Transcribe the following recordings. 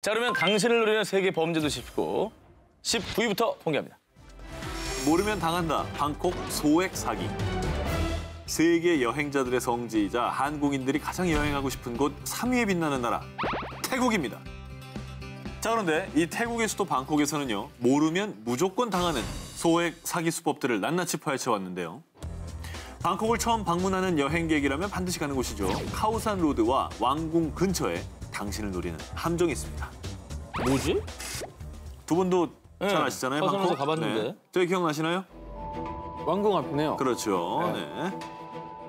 자, 그러면 당신을 노리는 세계 범죄도 19위부터 공개합니다. 모르면 당한다. 방콕 소액 사기. 세계 여행자들의 성지이자 한국인들이 가장 여행하고 싶은 곳 3위에 빛나는 나라 태국입니다. 자, 그런데 이 태국의 수도 방콕에서는요, 모르면 무조건 당하는 소액 사기 수법들을 낱낱이 파헤쳐 왔는데요. 방콕을 처음 방문하는 여행객이라면 반드시 가는 곳이죠. 카오산 로드와 왕궁 근처에 당신을 노리는 함정이 있습니다. 뭐지? 두 분도 잘 아시잖아요, 카오산 로드 방콕? 가봤는데. 네. 저기 기억나시나요? 왕궁 앞이네요. 그렇죠. 네.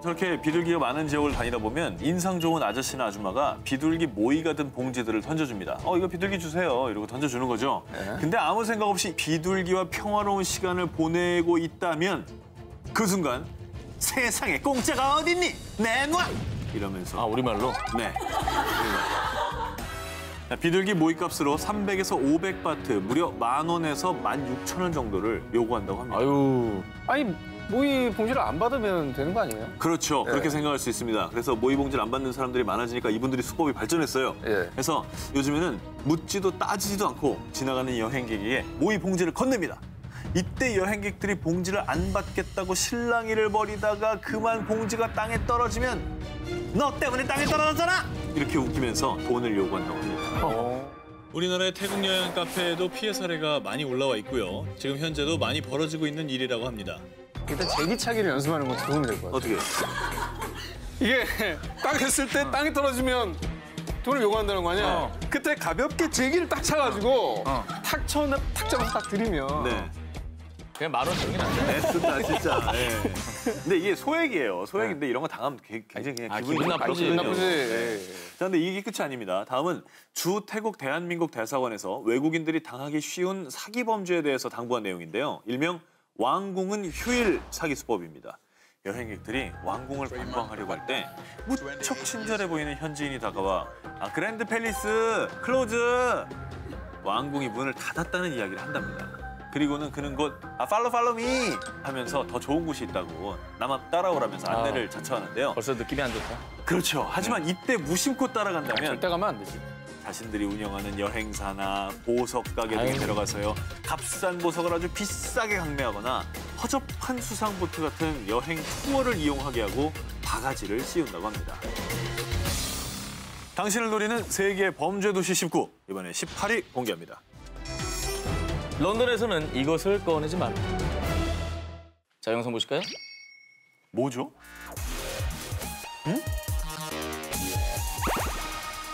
저렇게 비둘기가 많은 지역을 다니다 보면 인상 좋은 아저씨나 아줌마가 비둘기 모이가 든 봉지들을 던져줍니다. 이거 비둘기 주세요. 이러고 던져주는 거죠. 근데 아무 생각 없이 비둘기와 평화로운 시간을 보내고 있다면 그 순간 세상에 공짜가 어딨니? 내놔! 이러면서. 아, 우리말로? 네. 자, 비둘기 모이값으로 300에서 500바트, 무려 10,000원에서 16,000원 정도를 요구한다고 합니다. 아유. 아니 모의 봉지를 안 받으면 되는 거 아니에요? 그렇죠. 그렇게 생각할 수 있습니다. 그래서 모의 봉지를 안 받는 사람들이 많아지니까 이분들이 수법이 발전했어요. 예. 그래서 요즘에는 묻지도 따지지도 않고 지나가는 여행객에게 모의 봉지를 건넵니다. 이때 여행객들이 봉지를 안 받겠다고 실랑이를 벌이다가 그만 봉지가 땅에 떨어지면 너 때문에 땅에 떨어졌잖아! 이렇게 웃기면서 돈을 요구한다고 합니다. 우리나라의 태국 여행 카페에도 피해 사례가 많이 올라와 있고요. 지금 현재도 많이 벌어지고 있는 일이라고 합니다. 일단 제기차기를 연습하는 건 도움이 될 것 같아요. 어떻게? 이게 딱 했을 때 땅이 떨어지면 돈을 요구한다는 거 아니야? 그때 가볍게 제기를 딱 차가지고 탁 잡아서 딱 들이면 네. 그냥 10,000원 주는 게 낫죠. 애쓰다 진짜. 네. 근데 이게 소액이에요. 소액인데 이런 거 당하면 굉장히 그냥 기분이 기분 나쁘지. 나쁘거든요. 자, 근데 이게 끝이 아닙니다. 다음은 주 태국 대한민국 대사관에서 외국인들이 당하기 쉬운 사기 범죄에 대해서 당부한 내용인데요. 일명 왕궁은 휴일 사기 수법입니다. 여행객들이 왕궁을 관광하려고 할 때 무척 친절해 보이는 현지인이 다가와 그랜드 팰리스 클로즈! 왕궁이 문을 닫았다는 이야기를 한답니다. 그리고는 그는 곧 팔로우 미 하면서 더 좋은 곳이 있다고 나만 따라오라면서 안내를 자처하는데요. 벌써 느낌이 안 좋다. 그렇죠. 하지만 이때 무심코 따라간다면 절대 가면 안 되지. 자신들이 운영하는 여행사나 보석 가게 등에 데려가서요. 값싼 보석을 아주 비싸게 강매하거나 허접한 수상보트 같은 여행 투어를 이용하게 하고 바가지를 씌운다고 합니다. 당신을 노리는 세계 범죄 도시 19, 이번에 18위 공개합니다. 런던에서는 이것을 꺼내지 말라. 자, 영상 보실까요? 뭐죠?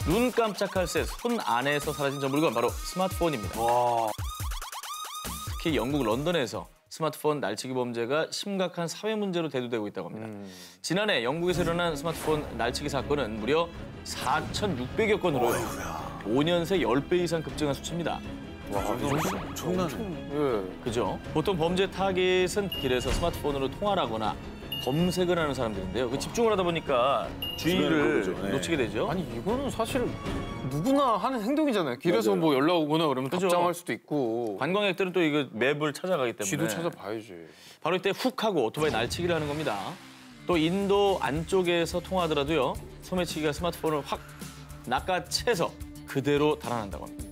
눈 깜짝할 새 손 안에서 사라진 저 물건 바로 스마트폰입니다. 와. 특히 영국 런던에서 스마트폰 날치기 범죄가 심각한 사회 문제로 대두되고 있다고 합니다. 지난해 영국에서 일어난 스마트폰 날치기 사건은 무려 4,600여 건으로 5년 새 10배 이상 급증한 수치입니다. 와, 엄청나네. 그죠? 보통 범죄 타깃은 길에서 스마트폰으로 통화를 하거나 검색을 하는 사람들인데요. 그 집중을 하다 보니까 주의를 네. 놓치게 되죠. 아니 이거는 사실 누구나 하는 행동이잖아요. 길에서 맞아요. 뭐 연락 오거나 그러면 그죠. 답장할 수도 있고. 관광객들은 또 이거 맵을 찾아가기 때문에 쥐도 찾아봐야지. 바로 이때 훅 하고 오토바이 날치기를 하는 겁니다. 또 인도 안쪽에서 통화하더라도요. 소매치기가 스마트폰을 확 낚아채서 그대로 달아난다고 합니다.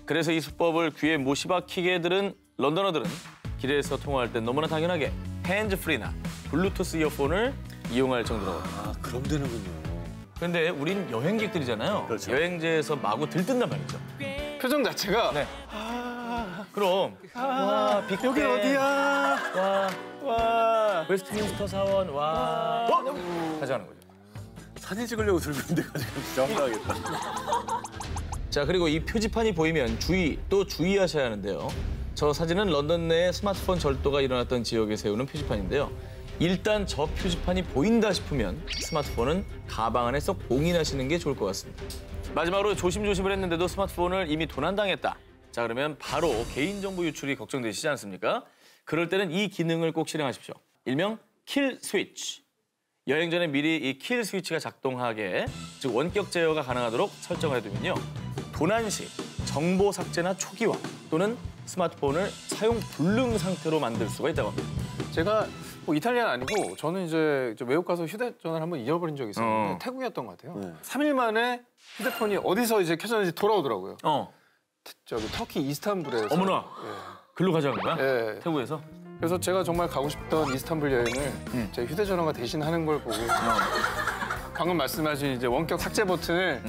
그래서 이 수법을 귀에 못 박히게 들은 런던어들은 길에서 통화할 땐 너무나 당연하게 핸즈프리나 블루투스 이어폰을 이용할 정도라고 합니다. 그럼 되는군요. 근데 우린 여행객들이잖아요. 그렇죠. 여행지에서 마구 들뜬단 말이죠. 표정 자체가 네. 그럼 와 빅벤 여기 어디야? 와 웨스트민스터 사원 와 가져가는 거죠. 사진 찍으려고 들고 있는데 가지고 진짜 황당하겠다. 자, 그리고 이 표지판이 보이면 또 주의하셔야 하는데요. 저 사진은 런던 내에 스마트폰 절도가 일어났던 지역에 세우는 표지판인데요. 일단 저 표지판이 보인다 싶으면 스마트폰은 가방 안에 쏙 봉인하시는 게 좋을 것 같습니다. 마지막으로 조심조심을 했는데도 스마트폰을 이미 도난당했다. 자, 그러면 바로 개인정보 유출이 걱정되시지 않습니까? 그럴 때는 이 기능을 꼭 실행하십시오. 일명 킬 스위치. 여행 전에 미리 이 킬 스위치가 작동하게, 즉 원격 제어가 가능하도록 설정을 해두면요. 도난 시 정보 삭제나 초기화 또는 스마트폰을 사용 불능 상태로 만들 수가 있다고 합니다. 제가 뭐 이탈리아는 아니고 저는 이제 외국 가서 휴대전화를 한번 잊어버린 적이 있었는데 태국이었던 것 같아요. 3일 만에 휴대폰이 어디서 이제 켜졌는지 돌아오더라고요. 저기 터키 이스탄불에서. 어머나. 글로 가자는 거야? 예. 태국에서? 그래서 제가 정말 가고 싶던 이스탄불 여행을 제 휴대전화가 대신하는 걸 보고 방금 말씀하신 이제 원격 삭제 버튼을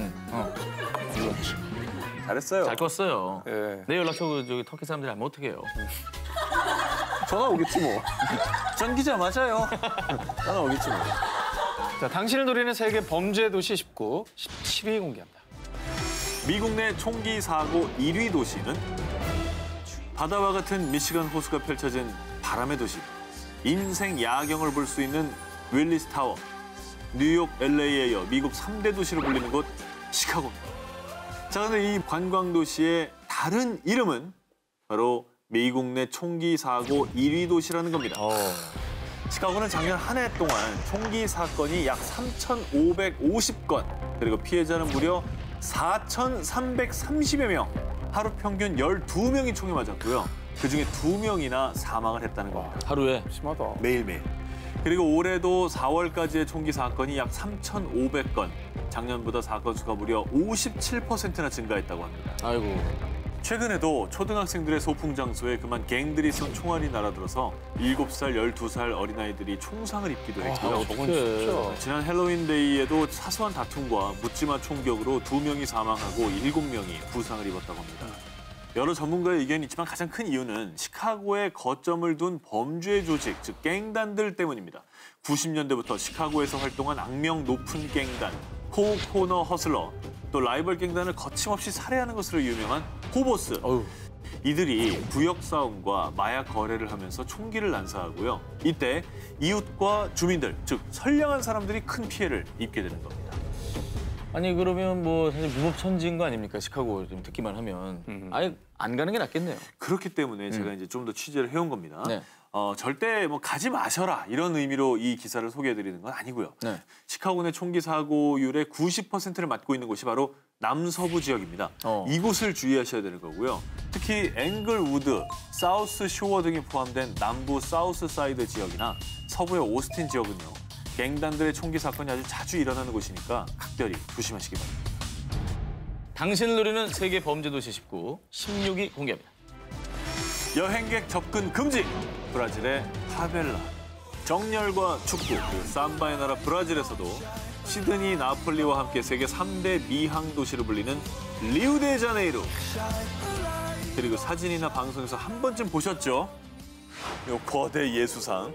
눌렀죠. 잘했어요. 잘 껐어요. 예. 내 연락처 저기 터키 사람들이 알면 어떡해요. 전화 오겠지 뭐. 전 기자 맞아요. 전화 오겠지 뭐. 자, 당신을 노리는 세계 범죄 도시 19, 10위 공개합니다. 미국 내 총기 사고 1위 도시는 바다와 같은 미시간 호수가 펼쳐진 바람의 도시. 인생 야경을 볼 수 있는 윌리스 타워. 뉴욕, LA에 이어 미국 3대 도시로 불리는 곳 시카고입니다. 자, 근데 이 관광 도시의 다른 이름은 바로 미국 내 총기 사고 1위 도시라는 겁니다. 시카고는 작년 한 해 동안 총기 사건이 약 3,550건, 그리고 피해자는 무려 4,330여 명. 하루 평균 12명이 총에 맞았고요. 그중에 2명이나 사망을 했다는 겁니다. 하루에? 심하다. 매일매일. 그리고 올해도 4월까지의 총기 사건이 약 3,500건. 작년보다 사건 수가 무려 57%나 증가했다고 합니다. 아이고. 최근에도 초등학생들의 소풍 장소에 그만 갱들이 쏜 총알이 날아들어서 7살, 12살 어린아이들이 총상을 입기도 했고요. 저건 진짜. 지난 헬로윈데이에도 사소한 다툼과 묻지마 총격으로 2명이 사망하고 7명이 부상을 입었다고 합니다. 여러 전문가의 의견이 있지만 가장 큰 이유는 시카고에 거점을 둔 범죄 조직, 즉 갱단들 때문입니다. 90년대부터 시카고에서 활동한 악명 높은 갱단, 포코너 허슬러, 또 라이벌 갱단을 거침없이 살해하는 것으로 유명한 호보스. 이들이 구역 싸움과 마약 거래를 하면서 총기를 난사하고요. 이때 이웃과 주민들, 즉 선량한 사람들이 큰 피해를 입게 되는 겁니다. 아니 그러면 뭐 사실 무법천지인 거 아닙니까? 시카고 좀 듣기만 하면 아예 안 가는 게 낫겠네요. 그렇기 때문에 제가 이제 좀 더 취재를 해온 겁니다. 네. 절대 뭐 가지 마셔라 이런 의미로 이 기사를 소개해드리는 건 아니고요. 네. 시카고 내 총기 사고율의 90%를 맡고 있는 곳이 바로 남서부 지역입니다. 이곳을 주의하셔야 되는 거고요. 특히 앵글우드, 사우스 쇼어 등이 포함된 남부 사우스 사이드 지역이나 서부의 오스틴 지역은요. 갱단들의 총기 사건이 아주 자주 일어나는 곳이니까 각별히 조심하시기 바랍니다. 당신을 노리는 세계 범죄 도시 19, 16위 공개합니다. 여행객 접근 금지! 브라질의 파벨라. 정열과 축구, 그 삼바의 나라 브라질에서도 시드니, 나폴리와 함께 세계 3대 미항 도시로 불리는 리우데자네이루. 그리고 사진이나 방송에서 한 번쯤 보셨죠? 요 거대 예수상.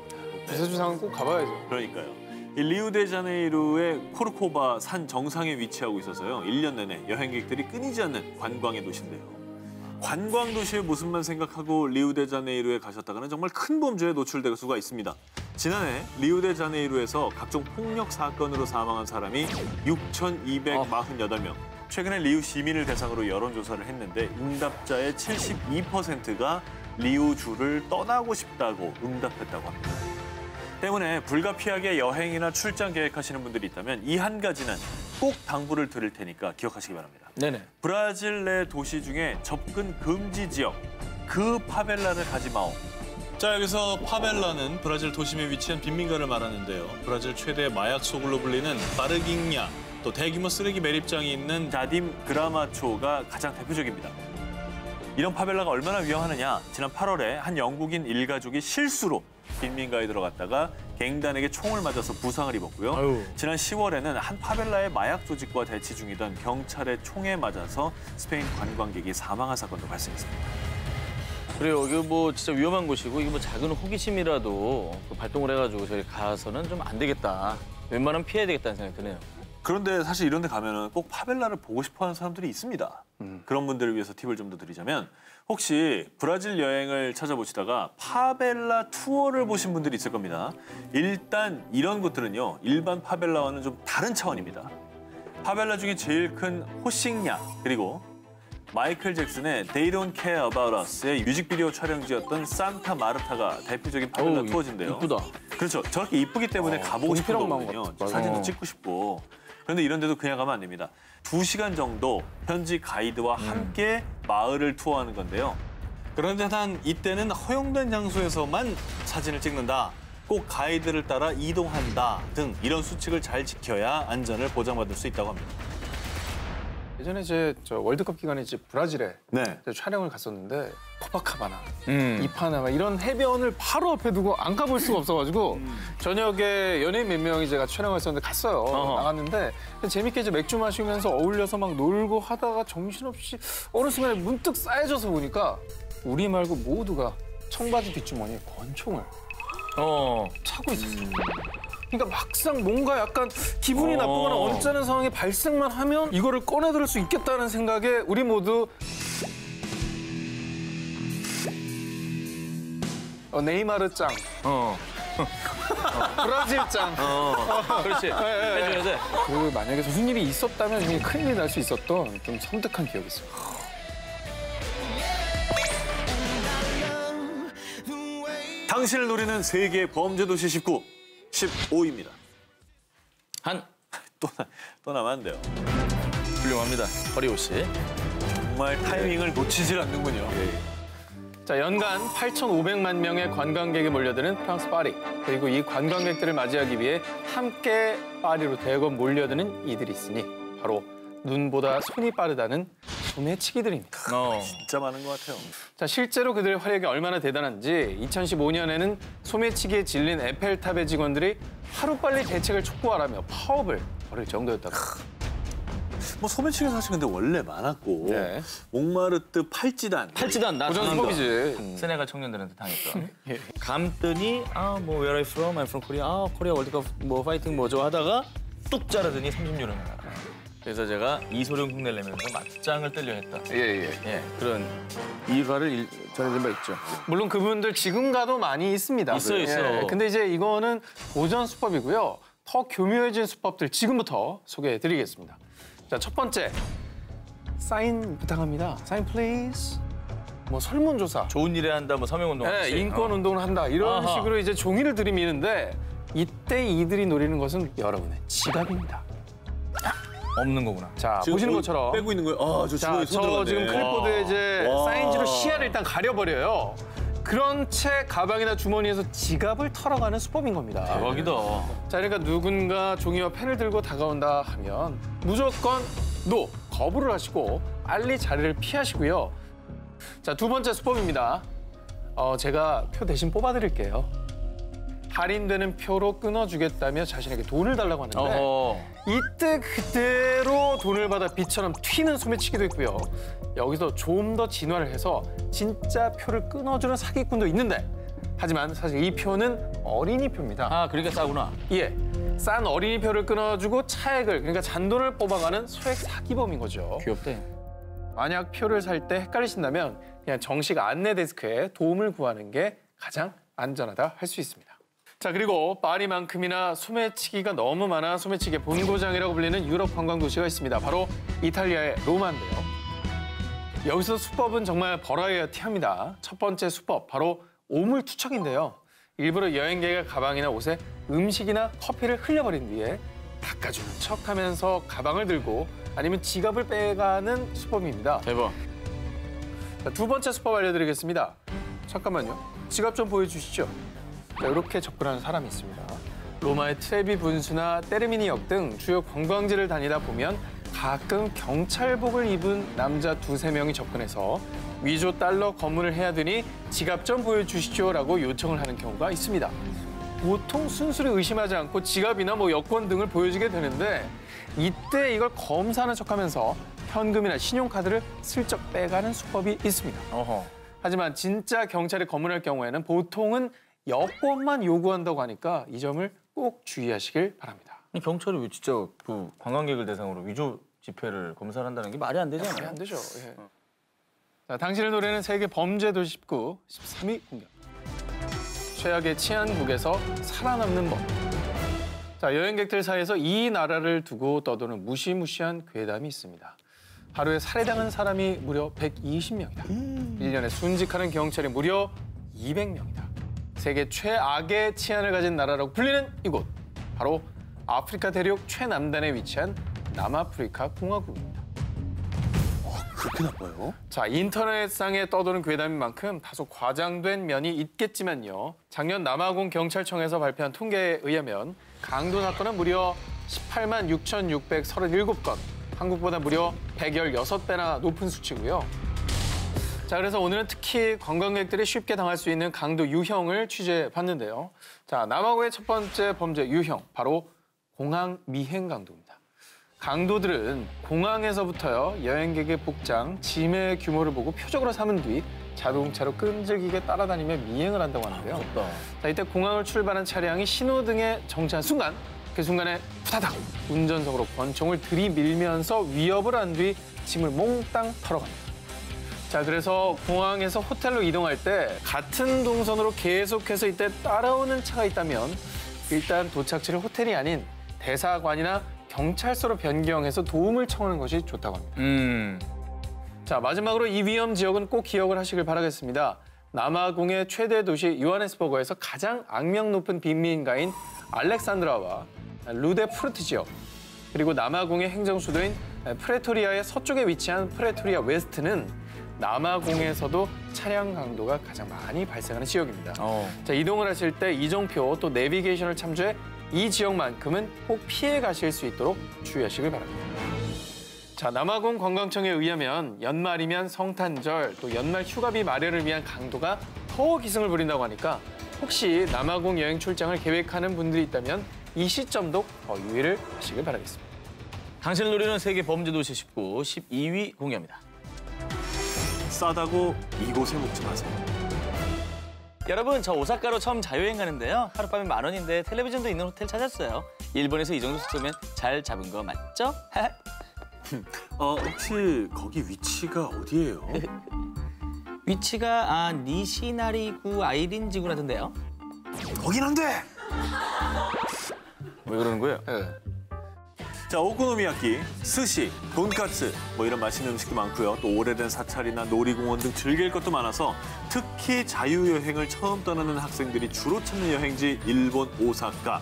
비서주상은 꼭 가봐야죠. 그러니까요. 이 리우데자네이루의 코르코바 산 정상에 위치하고 있어서요. 1년 내내 여행객들이 끊이지 않는 관광의 도시인데요. 관광 도시의 모습만 생각하고 리우데자네이루에 가셨다가는 정말 큰 범죄에 노출될 수가 있습니다. 지난해 리우데자네이루에서 각종 폭력 사건으로 사망한 사람이 6,248명. 최근에 리우 시민을 대상으로 여론조사를 했는데 응답자의 72%가 리우주를 떠나고 싶다고 응답했다고 합니다. 때문에 불가피하게 여행이나 출장 계획하시는 분들이 있다면 이 한 가지는 꼭 당부를 드릴 테니까 기억하시기 바랍니다. 네네. 브라질 내 도시 중에 접근 금지 지역, 그 파벨라를 가지 마오. 자, 여기서 파벨라는 브라질 도심에 위치한 빈민가를 말하는데요. 브라질 최대 마약 소굴로 불리는 바르깅냐, 또 대규모 쓰레기 매립장이 있는 자딤 그라마초가 가장 대표적입니다. 이런 파벨라가 얼마나 위험하느냐, 지난 8월에 한 영국인 일가족이 실수로 빈민가에 들어갔다가 갱단에게 총을 맞아서 부상을 입었고요. 아유. 지난 10월에는 한 파벨라의 마약 조직과 대치 중이던 경찰의 총에 맞아서 스페인 관광객이 사망한 사건도 발생했습니다. 그래요. 이거 뭐 진짜 위험한 곳이고 이게 뭐 작은 호기심이라도 발동을 해가지고 저희 가서는 좀 안 되겠다. 웬만하면 피해야 되겠다는 생각이 드네요. 그런데 사실 이런 데 가면은 꼭 파벨라를 보고 싶어하는 사람들이 있습니다. 그런 분들을 위해서 팁을 좀 더 드리자면 혹시 브라질 여행을 찾아보시다가 파벨라 투어를 보신 분들이 있을 겁니다. 일단 이런 곳들은요. 일반 파벨라와는 좀 다른 차원입니다. 파벨라 중에 제일 큰 호싱야, 그리고 마이클 잭슨의 They Don't Care About Us의 뮤직비디오 촬영지였던 산타 마르타가 대표적인 파벨라 투어지인데요. 이쁘다. 그렇죠. 저렇게 이쁘기 때문에 가보고 싶은 거거든요. 맞아. 사진도 찍고 싶고. 그런데 이런 데도 그냥 가면 안 됩니다. 2시간 정도 현지 가이드와 함께 마을을 투어하는 건데요. 그런데 단 이때는 허용된 장소에서만 사진을 찍는다. 꼭 가이드를 따라 이동한다 등 이런 수칙을 잘 지켜야 안전을 보장받을 수 있다고 합니다. 예전에 저 월드컵 기간에 이제 브라질에 네. 촬영을 갔었는데 코파카바나, 이파나마 이런 해변을 바로 앞에 두고 안 가볼 수가 없어가지고 저녁에 연예인 몇 명이 제가 촬영을 했었는데 갔어요. 나갔는데 재밌게 이제 맥주 마시면서 어울려서 막 놀고 하다가 정신없이 어느 순간에 문득 쌓여져서 보니까 우리 말고 모두가 청바지 뒷주머니에 권총을 차고 있었어요. 그러니까 막상 뭔가 약간 기분이 나쁘거나 언짢은 상황이 발생만 하면 이거를 꺼내들 수 있겠다는 생각에 우리 모두 네이마르 짱, 브라질 짱. 그렇지. 해줘야 돼. 그 만약에 무슨 일이 있었다면 굉장히 큰일이 날 수 있었던 좀 섬뜩한 기억이 있어요. 당신을 노리는 세계 범죄 도시 19, 15위입니다. 또 남았는데요. 훌륭합니다. 허리호 씨. 정말 타이밍을 놓치질 않는군요. 자, 연간 8,500만 명의 관광객이 몰려드는 프랑스 파리. 그리고 이 관광객들을 맞이하기 위해 함께 파리로 대거 몰려드는 이들이 있으니 바로 눈보다 손이 빠르다는 소매치기들입니다. 진짜 많은 것 같아요. 자, 실제로 그들의 활약이 얼마나 대단한지 2015년에는 소매치기에 질린 에펠탑의 직원들이 하루빨리 대책을 촉구하라며 파업을 벌일 정도였다고. 뭐 소매치기 사실 근데 원래 많았고 네. 몽마르트 팔찌단. 팔찌단 나 고전 당한 거. 수법이지. 세네갈 청년들한테 당했던. 감더니 뭐 where are you from? I'm from Korea. 코리아 월드컵 뭐 파이팅 뭐죠 하다가 뚝 자르더니 30유로 나가. 그래서 제가 이소룡 흉내를 내면서 맞짱을 때려 했다. 예, 그런 일화를 전해드린 바 있죠. 물론 그분들 지금 가도 많이 있습니다. 있어. 근데 이제 이거는 고전 수법이고요. 더 교묘해진 수법들 지금부터 소개해드리겠습니다. 자, 첫 번째. 사인 부탁합니다. 사인 플리즈. 뭐 설문조사. 좋은 일에 한다, 뭐 서명운동. 네, 인권운동을 한다. 이런 아하. 식으로 이제 종이를 들이미는데 이때 이들이 노리는 것은 여러분의 지갑입니다. 없는 거구나. 자, 지금 보시는 거의 것처럼. 빼고 있는 거예요. 아, 저 자, 주머니에 손 들어갔네. 지금 클립보드에 이제 와. 사인지로 시야를 일단 가려버려요. 그런 채 가방이나 주머니에서 지갑을 털어가는 수법인 겁니다. 대박이다. 자, 그러니까 누군가 종이와 펜을 들고 다가온다 하면 무조건 노, 거부를 하시고 빨리 자리를 피하시고요. 자, 두 번째 수법입니다. 제가 표 대신 뽑아드릴게요. 할인되는 표로 끊어주겠다며 자신에게 돈을 달라고 하는데 이때 그대로 돈을 받아 비처럼 튀는 소매치기도 있고요. 여기서 좀 더 진화를 해서 진짜 표를 끊어주는 사기꾼도 있는데 하지만 사실 이 표는 어린이 표입니다. 아, 그러니까 싸구나. 예, 싼 어린이 표를 끊어주고 차액을 그러니까 잔돈을 뽑아가는 소액 사기범인 거죠. 귀엽대. 만약 표를 살 때 헷갈리신다면 그냥 정식 안내 데스크에 도움을 구하는 게 가장 안전하다 할 수 있습니다. 자, 그리고 파리만큼이나 소매치기가 너무 많아 소매치기의 본고장이라고 불리는 유럽 관광 도시가 있습니다. 바로 이탈리아의 로마인데요. 여기서 수법은 정말 버라이어티합니다. 첫 번째 수법, 바로 오물투척인데요. 일부러 여행객의 가방이나 옷에 음식이나 커피를 흘려버린 뒤에 닦아주는 척하면서 가방을 들고 아니면 지갑을 빼가는 수법입니다. 대박. 자, 두 번째 수법 알려드리겠습니다. 잠깐만요. 지갑 좀 보여주시죠. 자, 이렇게 접근하는 사람이 있습니다. 로마의 트레비 분수나 테르미니역 등 주요 관광지를 다니다 보면 가끔 경찰복을 입은 남자 두세 명이 접근해서 위조 달러 검문을 해야 되니 지갑 좀 보여주시죠라고 요청을 하는 경우가 있습니다. 보통 순수를 의심하지 않고 지갑이나 뭐 여권 등을 보여주게 되는데 이때 이걸 검사하는 척하면서 현금이나 신용카드를 슬쩍 빼가는 수법이 있습니다. 하지만 진짜 경찰이 검문할 경우에는 보통은 여권만 요구한다고 하니까 이 점을 꼭 주의하시길 바랍니다. 경찰이 왜 진짜 그 관광객을 대상으로 위조 지폐를 검사를 한다는 게 말이 안 되잖아요. 말이 안 되죠. 예. 자, 당신을 노리는 세계 범죄 도시 19, 13위 공개. 최악의 치안국에서 살아남는 법. 자, 여행객들 사이에서 이 나라를 두고 떠도는 무시무시한 괴담이 있습니다. 하루에 살해당한 사람이 무려 120명이다. 1년에 순직하는 경찰이 무려 200명이다. 세계 최악의 치안을 가진 나라라고 불리는 이곳. 바로 아프리카 대륙 최남단에 위치한 남아프리카 공화국입니다. 그렇게 나빠요? 자, 인터넷상에 떠도는 괴담인 만큼 다소 과장된 면이 있겠지만요. 작년 남아공 경찰청에서 발표한 통계에 의하면 강도 사건은 무려 18만 6,637건, 한국보다 무려 116배나 높은 수치고요. 자, 그래서 오늘은 특히 관광객들이 쉽게 당할 수 있는 강도 유형을 취재해봤는데요. 자, 남아공의 첫 번째 범죄 유형, 바로 공항 미행 강도입니다. 강도들은 공항에서부터요, 여행객의 복장, 짐의 규모를 보고 표적으로 삼은 뒤 자동차로 끈질기게 따라다니며 미행을 한다고 하는데요. 자, 이때 공항을 출발한 차량이 신호등에 정차한 순간, 그 순간에 후다닥 운전석으로 권총을 들이밀면서 위협을 한 뒤 짐을 몽땅 털어갑니다. 자, 그래서 공항에서 호텔로 이동할 때 같은 동선으로 계속해서 이때 따라오는 차가 있다면 일단 도착지를 호텔이 아닌 대사관이나 경찰서로 변경해서 도움을 청하는 것이 좋다고 합니다. 자, 마지막으로 이 위험 지역은 꼭 기억을 하시길 바라겠습니다. 남아공의 최대 도시 요하네스버그에서 가장 악명 높은 빈민가인 알렉산드라와 루데푸르트 지역, 그리고 남아공의 행정수도인 프레토리아의 서쪽에 위치한 프레토리아 웨스트는 남아공에서도 차량 강도가 가장 많이 발생하는 지역입니다. 자, 이동을 하실 때 이정표 또 내비게이션을 참조해 이 지역만큼은 꼭 피해 가실 수 있도록 주의하시길 바랍니다. 자, 남아공 관광청에 의하면 연말이면 성탄절 또 연말 휴가비 마련을 위한 강도가 더 기승을 부린다고 하니까 혹시 남아공 여행 출장을 계획하는 분들이 있다면 이 시점도 더 유의를 하시길 바라겠습니다. 당신을 노리는 세계 범죄 도시 19, 12위 공개합니다. 싸다고 이곳에 묵지 마세요. 여러분, 저 오사카로 처음 자유여행 가는데요. 하룻밤에 10,000원인데 텔레비전도 있는 호텔 찾았어요. 일본에서 이 정도 숙소면 잘 잡은 거 맞죠? 혹시 거기 위치가 어디예요? 위치가 니시나리구 아이린 지구라던데요. 거긴 안 돼! 왜 그러는 거예요? 자, 오코노미야끼, 스시, 돈까스 뭐 이런 맛있는 음식도 많고요. 또 오래된 사찰이나 놀이공원 등 즐길 것도 많아서 특히 자유여행을 처음 떠나는 학생들이 주로 찾는 여행지 일본 오사카.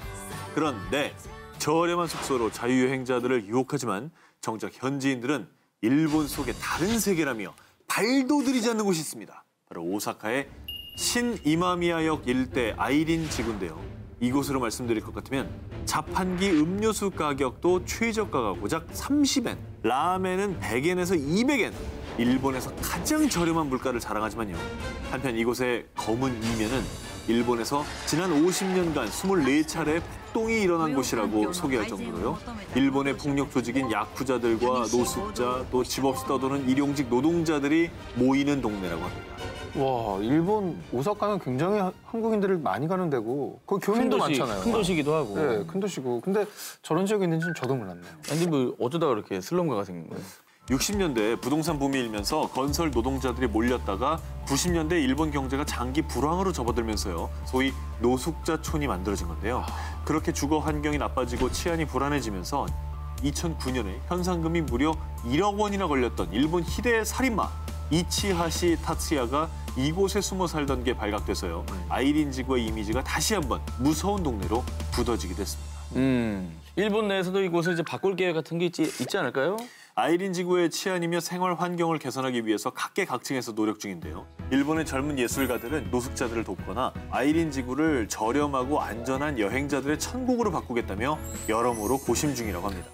그런데 저렴한 숙소로 자유여행자들을 유혹하지만 정작 현지인들은 일본 속의 다른 세계라며 발도 들이지 않는 곳이 있습니다. 바로 오사카의 신이마미야역 일대 아이린 지구인데요. 이곳으로 말씀드릴 것 같으면 자판기 음료수 가격도 최저가가 고작 30엔, 라멘은 100엔에서 200엔. 일본에서 가장 저렴한 물가를 자랑하지만요. 한편 이곳의 검은 이면은 일본에서 지난 50년간 24차례 폭동이 일어난 곳이라고 소개할 정도로요. 일본의 폭력 조직인 야쿠자들과 노숙자, 또 집 없이 떠도는 일용직 노동자들이 모이는 동네라고 합니다. 와, 일본 오사카는 굉장히 한국인들을 많이 가는 데고 거기 교민도 많잖아요. 큰 도시기도 하고. 네, 큰 도시고. 근데 저런 지역이 있는지는 저도 몰랐네요. 아니 뭐 어쩌다 그렇게 슬럼가가 생긴 거예요? 60년대 부동산 붐이 일면서 건설 노동자들이 몰렸다가 90년대 일본 경제가 장기 불황으로 접어들면서요. 소위 노숙자촌이 만들어진 건데요. 그렇게 주거 환경이 나빠지고 치안이 불안해지면서 2009년에 현상금이 무려 1억 원이나 걸렸던 일본 희대의 살인마 이치하시 타츠야가 이곳에 숨어 살던 게 발각돼서요. 아이린 지구의 이미지가 다시 한번 무서운 동네로 굳어지게 됐습니다. 일본 내에서도 이곳을 이제 바꿀 계획 같은 게 있지 않을까요? 아이린 지구의 치안이며 생활 환경을 개선하기 위해서 각계각층에서 노력 중인데요. 일본의 젊은 예술가들은 노숙자들을 돕거나 아이린 지구를 저렴하고 안전한 여행자들의 천국으로 바꾸겠다며 여러모로 고심 중이라고 합니다.